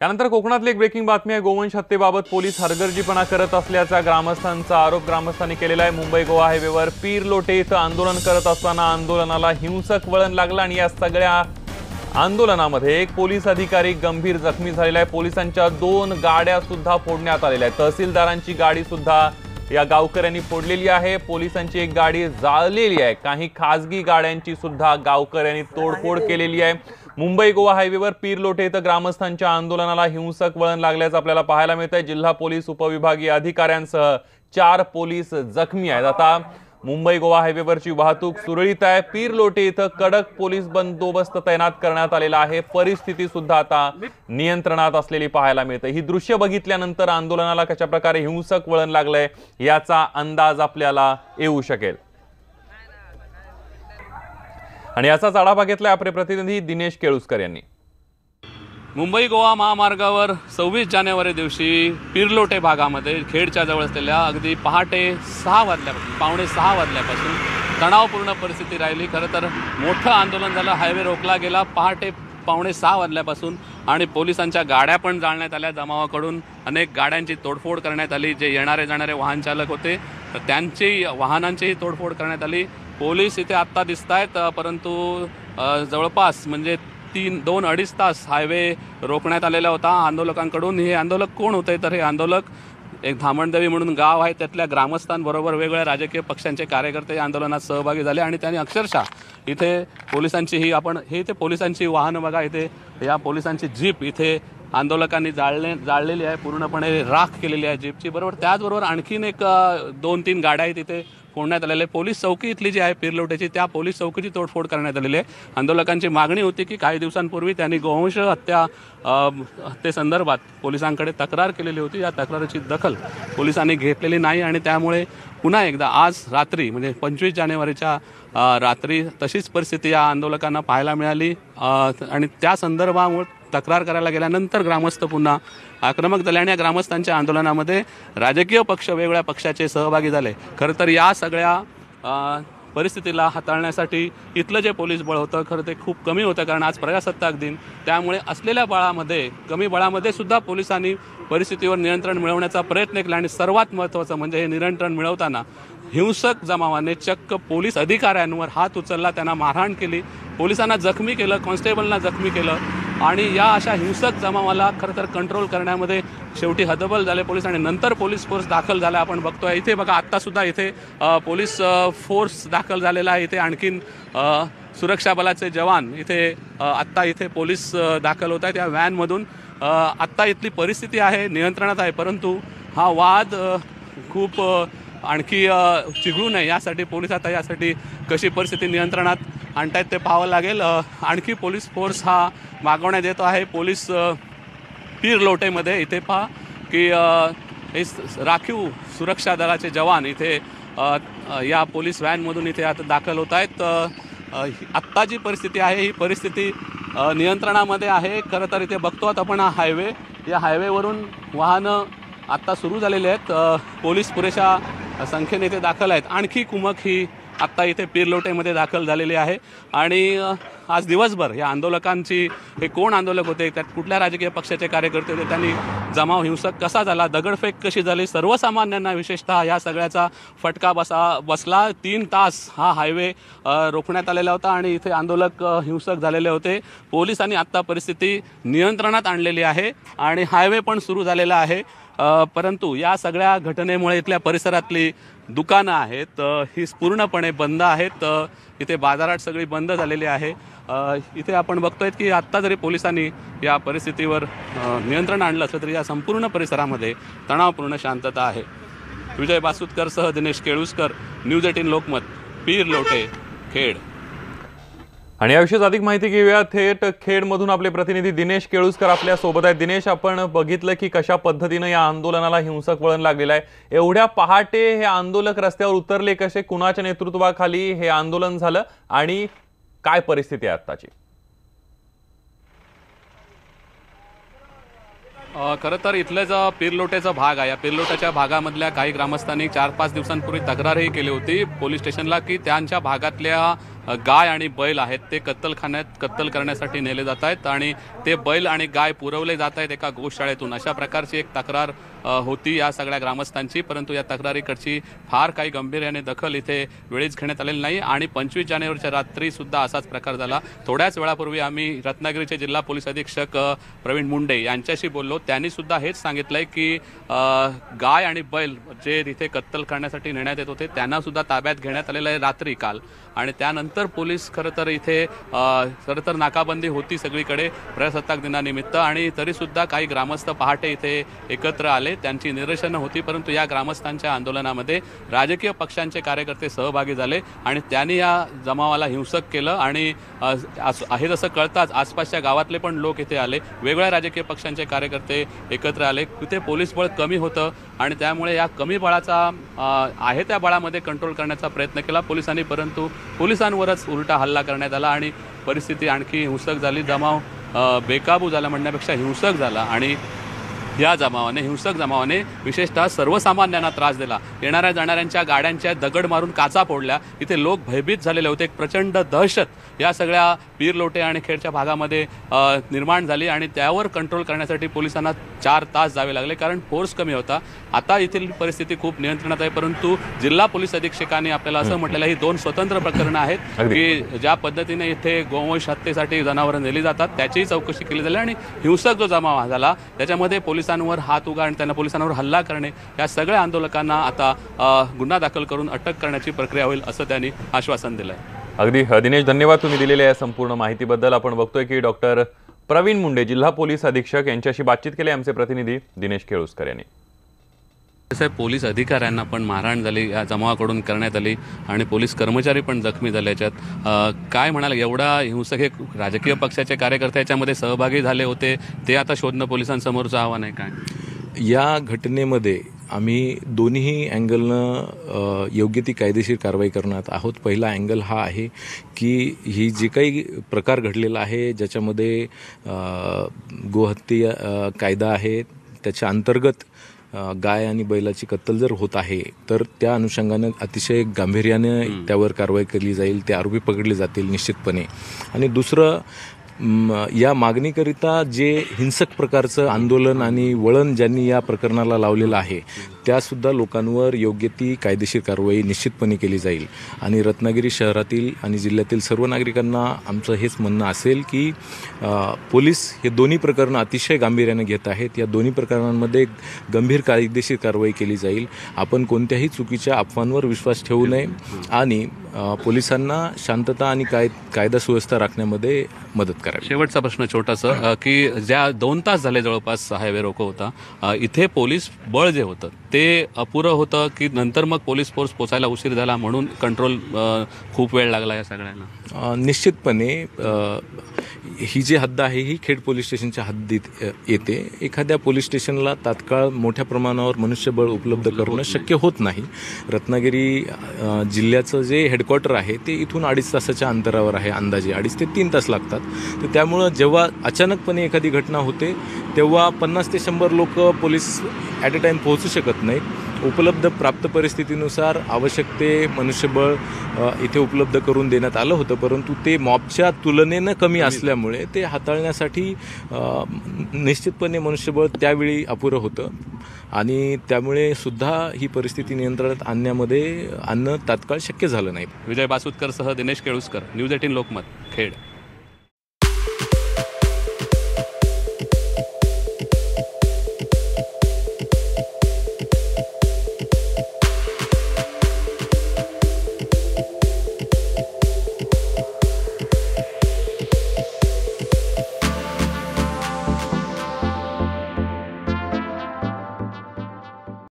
त्यानंतर कोकणातली एक ब्रेकिंग बातमी आहे। गोवंश हत्येबाबत पोलीस हरगर्जीपणा करत असल्याचा ग्रामस्थांचा आरोप ग्रामस्थांनी केलेला आहे। मुंबई गोवा हायवेवर पीर लोटे इथं आंदोलन करत असताना आंदोलनाला हिंसक वळण लागलं आणि या सगळ्या आंदोलनामध्ये एक पोलीस अधिकारी गंभीर जखमी झालेला आहे। पोलिसांच्या 2 गाड्या सुद्धा फोडण्यात आलेल्या आहेत। तहसीलदारांची गाडी सुद्धा या गावकऱ्यांनी फोडलेली आहे। पोलिसांची एक गाडी जाळलेली आहे। काही खासगी गाड्यांची सुद्धा गावकऱ्यांनी तोडफोड केलेली आहे। मुंबई गोवा हायवेवर पीर लोटे इथं ग्रामस्थांच्या आंदोलनाला हिंसक वळण लागल्याचं आपल्याला पाहायला मिळतंय। जिल्हा पोलीस उपविभागीय अधिकाऱ्यांसह 4 पोलीस जखमी आहेत। आता मुंबई गोवा हायवेवरची वाहतूक सुरळीत आहे। पीर लोटे इथं कडक पोलीस बंदोबस्त तैनात करण्यात आलेला आहे। परिस्थिती सुद्धा आता नियंत्रणात असलेली पाहायला मिळते। ही दृश्य बघितल्यानंतर आंदोलनाला कशा प्रकारे हिंसक वळण लागलंय याचा अंदाज आपल्याला येऊ शकेल। आणि याचाच आढावा घेतलाय आपले प्रतिनिधी दिनेश केळुसकर यांनी। मुंबई गोवा महामार्गावर 26 जानेवारी दिवशी पीरलोटे भागामध्ये खेडच्या जवळ असलेल्या अगदी पहाटे 6 वाजल्यापासून पावणे 6 वाजल्यापासून तणावपूर्ण परिस्थिती राहिली। खरं तर मोठं आंदोलन झालं। हायवे रोखला गेला पहाटे पावणे 6 वाजल्यापासून आणि पोलिसांच्या गाड्या पण जाळण्यात आल्या। जमावाकडून अनेक गाड्यांची तोडफोड करण्यात आली। जे येणारे जाणारे वाहन चालक होते त्यांची वाहनांचीही तोडफोड करण्यात आली। पोलीस इथे आत्ता दिसत आहेत, परंतु जवळपास म्हणजे 2-2.5 तास हायवे रोखण्यात आलेला होता आंदोलकांकडून। हे आंदोलक कोण होते तर हे आंदोलक एक धामणदेवी म्हणून गाव आहे, त्यातल्या ग्रामस्थांबरोबर वेगवेगळ्या राजकीय पक्षांचे कार्यकर्ते आंदोलनात सहभागी झाले आणि त्यांनी अक्षरशः इथे पोलिसांची इथे पोलिसांची वाहनं बघा, इथे या पोलिसांची जीप इथे आंदोलकांनी जाळलेली आहे, पूर्णपणे राख केलेली आहे जीपची। बरोबर त्याचबरोबर आणखीन एक 2-3 गाड्या आहेत इथे फोडण्यात आलेल्या। पोलीस चौकी इथली जी आहे पीरलोटेची त्या पोलीस चौकीची तोडफोड करण्यात आलेली आहे। आंदोलकांची मागणी होती की काही दिवसांपूर्वी त्यांनी गोवंश हत्येसंदर्भात पोलिसांकडे तक्रार केलेली होती। या तक्रारीची दखल पोलिसांनी घेतलेली नाही आणि त्यामुळे पुन्हा एकदा आज रात्री म्हणजे 25 जानेवारीच्या रात्री तशीच परिस्थिती या आंदोलकांना पाहायला मिळाली आणि त्या संदर्भामुळे तक्रार करायला गेल्यानंतर ग्रामस्थ पुन्हा आक्रमक झाले आणि या ग्रामस्थांच्या आंदोलनामध्ये राजकीय पक्ष वेगवेगळ्या पक्षाचे सहभागी झाले। खरं तर या सगळ्या परिस्थितीला हाताळण्यासाठी इथलं जे पोलीस बळ होतं खरं ते खूप कमी होतं, कारण आज प्रजासत्ताक दिन, त्यामुळे असलेल्या कमी बळामध्ये सुद्धा पोलिसांनी परिस्थितीवर नियंत्रण मिळवण्याचा प्रयत्न केला आणि सर्वात महत्त्वाचं म्हणजे हे नियंत्रण मिळवताना हिंसक जमावाने चक्क पोलीस अधिकाऱ्यांवर हात उचलला, त्यांना मारहाण केली, पोलिसांना जखमी केलं, कॉन्स्टेबलना जखमी केलं आणि या अशा हिंसक जमावाला खरं तर कंट्रोल करण्यामध्ये शेवटी हतबल झाले पोलीस आणि नंतर पोलीस फोर्स दाखल झाला। आपण बघतोय इथे बघा आत्तासुद्धा इथे पोलीस फोर्स दाखल झालेला आहे। इथे आणखीन सुरक्षा बलाचे जवान इथे आत्ता इथे पोलीस दाखल होत आहेत। या व्हॅनमधून आत्ता इथली परिस्थिती आहे नियंत्रणात आहे, परंतु हा वाद खूप आणखी चिघळू नये यासाठी पोलीस आता यासाठी कशी परिस्थिती नियंत्रणात आणतायत ते पाहावं लागेल। आणखी पोलीस फोर्स हा मागवण्यात येतो आहे। पोलीस पीर लोटेमध्ये इथे पहा की हे राखीव सुरक्षा दलाचे जवान इथे या पोलीस व्हॅनमधून इथे आता दाखल होत आहेत। आत्ता जी परिस्थिती आहे ही परिस्थिती नियंत्रणामध्ये आहे। खरं तर इथे बघतो आपण हा हायवे, या हायवेवरून वाहनं आत्ता सुरू झालेले आहेत। पोलीस पुरेशा संख्येने इथे दाखल आहेत। आणखी कुमक ही आत्ता इथे पीरलोटेमध्ये दाखल झालेली आहे आणि आज दिवसभर या आंदोलकांची हे कोण आंदोलक होते, त्यात कुठल्या राजकीय पक्षाचे कार्यकर्ते होते, त्यांनी जमाव हिंसक कसा झाला, दगडफेक कशी झाली, सर्वसामान्यांना विशेषतः या सगळ्याचा फटका बसला। 3 तास हा हायवे रोखण्यात आलेला होता आणि इथे आंदोलक हिंसक झालेले होते। पोलिसांनी आत्ता परिस्थिती नियंत्रणात आणलेली आहे आणि हायवे पण सुरू झालेला आहे, परंतु या सगळ्या घटनेमुळे इथल्या परिसरातली दुकानं आहेत ही पूर्णपणे बंद आहेत। इथे बाजारात सगळी बंद झालेली आहे। इथे आपण बघतोय की आत्ता जरी पोलिसांनी या परिस्थितीवर नियंत्रण आणलं असलं तरी या संपूर्ण परिसरामध्ये तणावपूर्ण शांतता आहे। विजय बासुतकरसह दिनेश केळुसकर, न्यूज 18 लोकमत, पीर लोटे, खेड। आणि याविषयीच अधिक माहिती घेऊया। थेट खेडमधून आपले प्रतिनिधी दिनेश केळुसकर आपल्या सोबत आहेत। दिनेश, आपण बघितलं की कशा पद्धतीने या आंदोलनाला हिंसक वळण लागलेलं आहे। एवढ्या पहाटे हे आंदोलक रस्त्यावर उतरले कसे, कुणाच्या नेतृत्वाखाली हे आंदोलन झालं आणि काय परिस्थिती आहे आत्ताची? खरं तर इथलं जो पिरलोटेचा भाग आहे या पिरलोट्याच्या भागामधल्या काही ग्रामस्थांनी 4-5 दिवसांपूर्वी तक्रारही केली होती पोलीस स्टेशनला की त्यांच्या भागातल्या गाय आणि बैल आहेत ते कत्तलखान्यात कत्तल करण्यासाठी नेले जात आहेत आणि ते बैल आणि गाय पुरवले जात आहेत एका गोशाळेतून, अशा प्रकारची एक तक्रार होती या सगळ्या ग्रामस्थांची. परंतु या तक्रारीकडची फार काही गांभीर्याने दखल इथे वेळीच घेण्यात आलेली नाही आणि 25 जानेवारीच्या रात्री सुद्धा असाच प्रकार झाला. थोड्याच वेळापूर्वी आम्ही रत्नागिरीचे जिल्हा पोलीस अधीक्षक प्रवीण मुंडे यांच्याशी बोललो. त्यांनी सुद्धा हेच सांगितलंय की गाय आणि बैल जे इथे कत्तल करण्यासाठी नेण्यात येत होते त्यांना सुद्धा ताब्यात घेण्यात आलेलं आहे रात्री काल. आणि त्यानंतर पोलीस खरं तर इथे खरं तर नाकाबंदी होती सगळीकडे प्रजासत्ताक दिनानिमित्त आणि तरीसुद्धा काही ग्रामस्थ पहाटे इथे एकत्र आले, त्यांची निदर्शनं होती. परंतु या ग्रामस्थांच्या आंदोलनामध्ये राजकीय पक्षांचे कार्यकर्ते सहभागी झाले आणि त्यांनी या जमावाला हिंसक केलं आणि आहे जसं कळताच आसपासच्या गावातले पण लोक इथे आले, वेगवेगळ्या राजकीय पक्षांचे कार्यकर्ते एकत्र आले. तिथे पोलीस बळ कमी होतं आणि त्यामुळे या कमी बळाचा आहे त्या बळामध्ये कंट्रोल करण्याचा प्रयत्न केला पोलिसांनी, परंतु पोलिसांवरच उलटा हल्ला करण्यात आला आणि परिस्थिती आणखी हिंसक झाली. जमाव बेकाबू झाला म्हणण्यापेक्षा हिंसक झाला आणि या हिंसक जमावाने विशेषतः सर्वसामान्यांना त्रास दिला. येणाऱ्या जाणाऱ्यांच्या गाड्यांच्या दगड मारून काचा फोडल्या. इथे लोक भयभीत झालेले होते. एक प्रचंड दहशत या सगळ्या पीरलोटे आणि खेडच्या भागामध्ये निर्माण झाली आणि त्यावर कंट्रोल करण्यासाठी पोलिसांना 4 तास जावे लागले कारण फोर्स कमी होता. आता येथील परिस्थिती खूप नियंत्रणात आहे, परंतु जिल्हा पोलीस अधीक्षकांनी आपल्याला असं म्हटलेलं ही 2 स्वतंत्र प्रकरणं आहेत की ज्या पद्धतीने इथे गोवंश हत्येसाठी जनावरं नेली जातात त्याचीही चौकशी केली झाली आणि हिंसक जो जमाव झाला त्याच्यामध्ये पोलिसांवर हात उगा आणि त्यांना पोलिसांवर हल्ला करणे या सगळ्या आंदोलकांना आता गुन्हा दाखल करून अटक करण्याची प्रक्रिया होईल असं त्यांनी आश्वासन दिलंय. अगदी दिनेश, धन्यवाद तुम्ही दिलेल्या या संपूर्ण माहितीबद्दल. आपण बघतोय की डॉक्टर प्रवीण मुंडे जिल्हा पोलीस अधीक्षक यांच्याशी बातचीत केली आमचे प्रतिनिधी दिनेश केळुसकर यांनी. पोलीस अधिकाऱ्यांना पण मारहाण झाली या जमावाकडून करण्यात आली आणि पोलीस कर्मचारी पण जखमी झाले. याच्यात काय म्हणाल, एवढा हिंसक हे राजकीय पक्षाचे कार्यकर्ते याच्यामध्ये सहभागी झाले होते, ते आता शोधणं पोलिसांसमोरचं आव्हान आहे काय? या घटनेमध्ये आम्ही दोन्ही अँगलनं योग्य ती कायदेशीर कारवाई करणार आहोत. पहिला अँगल हा आहे की ही जे काही प्रकार घडलेला आहे ज्याच्यामध्ये गोहत्या कायदा आहे त्याच्या अंतर्गत गाय आणि बैलाची कत्तल जर होत आहे तर त्या अनुषंगानं अतिशय गांभीर्याने त्यावर कारवाई केली जाईल, ते आरोपी पकडले जातील निश्चितपणे. आणि दुसरं, या मागणीकरिता जे हिंसक प्रकारचं आंदोलन आणि वळण ज्यांनी या प्रकरणाला लावलेलं आहे त्यासुद्धा लोकांवर योग्य ती कायदेशीर कारवाई निश्चितपणे केली जाईल. आणि रत्नागिरी शहरातील आणि जिल्ह्यातील सर्व नागरिकांना आमचं हेच म्हणणं असेल की पोलीस हे दोन्ही प्रकरणं अतिशय गांभीर्याने घेत आहेत. या दोन्ही प्रकरणांमध्ये गंभीर कायदेशीर कारवाई केली जाईल. आपण कोणत्याही चुकीच्या अफवांवर विश्वास ठेवू नये आणि पोलिसांना शांतता आणि कायदा सुव्यवस्था राखण्यामध्ये मदत करावी. शेवटचा प्रश्न छोटासा की ज्या 2 तास झाले जवळपास हायवे रोको होता, इथे पोलीस बळ जे होतं ते अपुरं होतं की नंतर मग पोलीस फोर्स पोचायला उशीर झाला म्हणून कंट्रोल खूप वेळ लागला या सगळ्यांना? निश्चितपणे ही जी हद्द आहे ही खेड पोलीस स्टेशनच्या हद्दीत येते. एखाद्या पोलीस स्टेशनला तात्काळ मोठ्या प्रमाणावर मनुष्यबळ उपलब्ध करणं शक्य होत नाही. रत्नागिरी जिल्ह्याचं जे हेडक्वार्टर आहे ते इथून 2.5 तासाच्या अंतरावर आहे, अंदाजे 2.5 ते 3 तास लागतात. तर त्यामुळं जेव्हा अचानकपणे एखादी घटना होते तेव्हा 50 ते 100 लोक पोलीस ॲट अ टाईम पोहोचू शकत नाहीत. उपलब्ध प्राप्त परिस्थितीनुसार आवश्यक ते मनुष्यबळ इथे उपलब्ध करून देण्यात आलं होतं, परंतु ते मॉबच्या तुलनेनं कमी असल्यामुळे ते हाताळण्यासाठी निश्चितपणे मनुष्यबळ त्यावेळी अपुरं होतं आणि त्यामुळे सुद्धा ही परिस्थिती नियंत्रणात आणणं तात्काळ शक्य झालं नाही. विजय बासुतकर सह दिनेश केळुसकर, न्यूज 18 लोकमत, खेड.